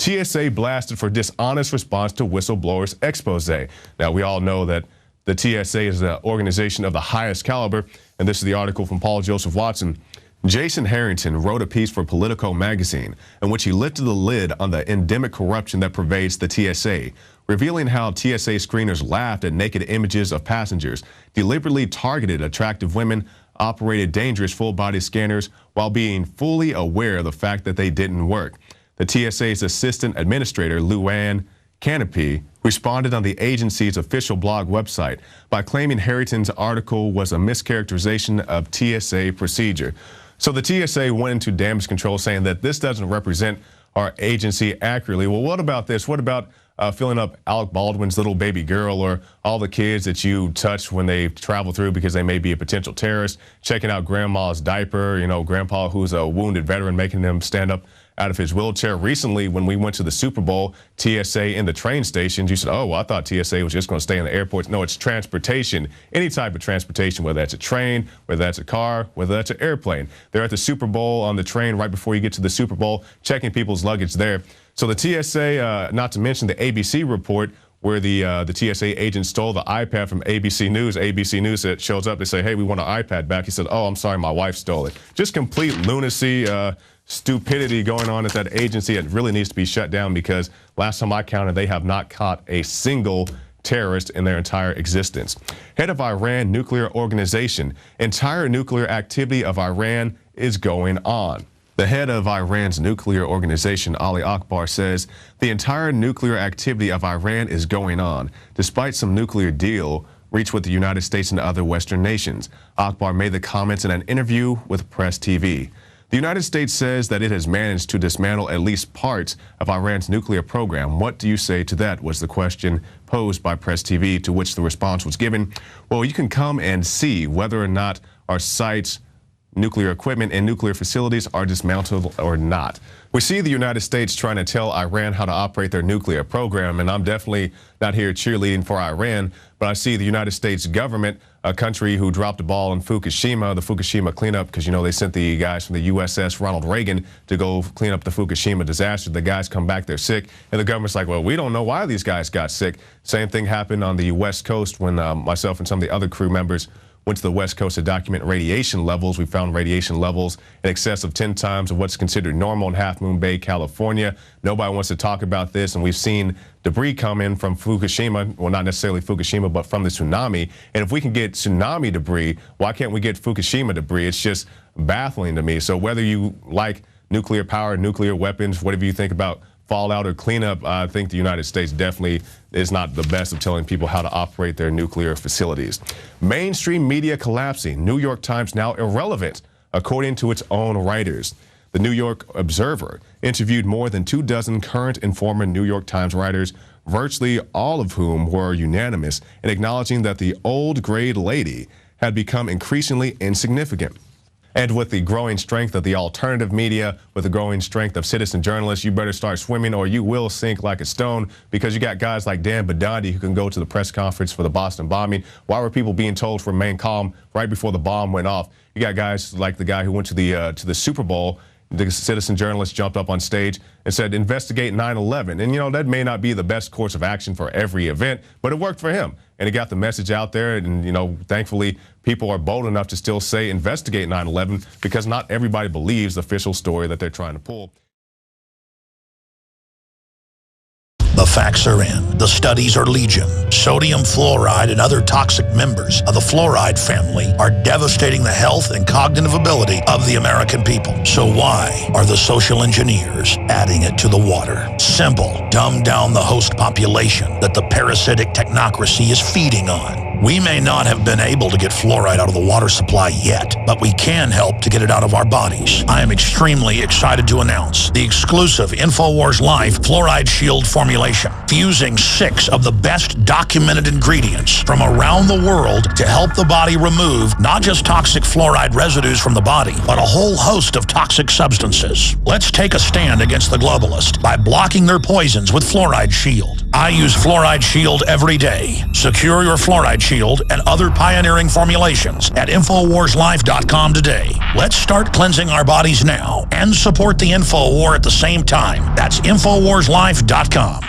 TSA blasted for dishonest response to whistleblowers expose. Now, we all know that the TSA is an organization of the highest caliber, and this is the article from Paul Joseph Watson. Jason Harrington wrote a piece for Politico magazine in which he lifted the lid on the endemic corruption that pervades the TSA, revealing how TSA screeners laughed at naked images of passengers, deliberately targeted attractive women, operated dangerous full-body scanners while being fully aware of the fact that they didn't work. The TSA's assistant administrator, Luann Canopy, responded on the agency's official blog website by claiming Harrington's article was a mischaracterization of TSA procedure. So the TSA went into damage control saying that this doesn't represent our agency accurately. Well, what about this? What about filling up Alec Baldwin's little baby girl, or all the kids that you touch when they travel through because they may be a potential terrorist, checking out grandma's diaper, you know, grandpa who's a wounded veteran, making him stand up out of his wheelchair. Recently, when we went to the Super Bowl, TSA in the train stations, you said, oh, well, I thought TSA was just going to stay in the airports. No, it's transportation, any type of transportation, whether that's a train, whether that's a car, whether that's an airplane. They're at the Super Bowl on the train right before you get to the Super Bowl, checking people's luggage there. So the TSA, not to mention the ABC report, where the TSA agent stole the iPad from ABC News. ABC News shows up, they say, hey, we want our iPad back. He said, oh, I'm sorry, my wife stole it. Just complete lunacy, stupidity going on at that agency. It really needs to be shut down, because last time I counted, they have not caught a single terrorist in their entire existence. Head of Iran nuclear organization. Entire nuclear activity of Iran is going on. The head of Iran's nuclear organization, Ali Akbar, says the entire nuclear activity of Iran is going on, despite some nuclear deal reached with the United States and other Western nations. Akbar made the comments in an interview with Press TV. The United States says that it has managed to dismantle at least parts of Iran's nuclear program. What do you say to that, was the question posed by Press TV, to which the response was given. Well, you can come and see whether or not our sites, nuclear equipment and nuclear facilities are dismantled or not. We see the United States trying to tell Iran how to operate their nuclear program, and I'm definitely not here cheerleading for Iran, but I see the United States government, a country who dropped the ball in Fukushima, the Fukushima cleanup, because, you know, they sent the guys from the USS Ronald Reagan to go clean up the Fukushima disaster. The guys come back, they're sick, and the government's like, well, we don't know why these guys got sick. Same thing happened on the West Coast when myself and some of the other crew members went to the West Coast to document radiation levels. We found radiation levels in excess of 10 times of what's considered normal in Half Moon Bay, California. Nobody wants to talk about this, and we've seen debris come in from Fukushima, well, not necessarily Fukushima, but from the tsunami. And if we can get tsunami debris, why can't we get Fukushima debris? It's just baffling to me. So whether you like nuclear power, nuclear weapons, whatever you think about fallout or cleanup, I think the United States definitely is not the best of telling people how to operate their nuclear facilities. Mainstream media collapsing. New York Times now irrelevant, according to its own writers. The New York Observer interviewed more than 24 current and former New York Times writers, virtually all of whom were unanimous in acknowledging that the old grade lady had become increasingly insignificant. And with the growing strength of the alternative media, with the growing strength of citizen journalists, you better start swimming or you will sink like a stone, because you got guys like Dan Bidandi who can go to the press conference for the Boston bombing. Why were people being told to remain calm right before the bomb went off? You got guys like the guy who went to the Super Bowl. The citizen journalist jumped up on stage and said, investigate 9/11. And, you know, that may not be the best course of action for every event, but it worked for him. And it got the message out there. And, you know, thankfully, people are bold enough to still say investigate 9/11, because not everybody believes the official story that they're trying to pull. The facts are in. The studies are legion. Sodium fluoride and other toxic members of the fluoride family are devastating the health and cognitive ability of the American people. So why are the social engineers adding it to the water? Simple. Dumb down the host population that the parasitic technocracy is feeding on. We may not have been able to get fluoride out of the water supply yet, but we can help to get it out of our bodies. I am extremely excited to announce the exclusive InfoWars Life Fluoride Shield formulation. fusing 6 of the best documented ingredients from around the world to help the body remove not just toxic fluoride residues from the body, but a whole host of toxic substances. Let's take a stand against the globalists by blocking their poisons with Fluoride Shield. I use Fluoride Shield every day. Secure your Fluoride Shield and other pioneering formulations at InfoWarsLife.com today. Let's start cleansing our bodies now and support the InfoWar at the same time. That's InfoWarsLife.com.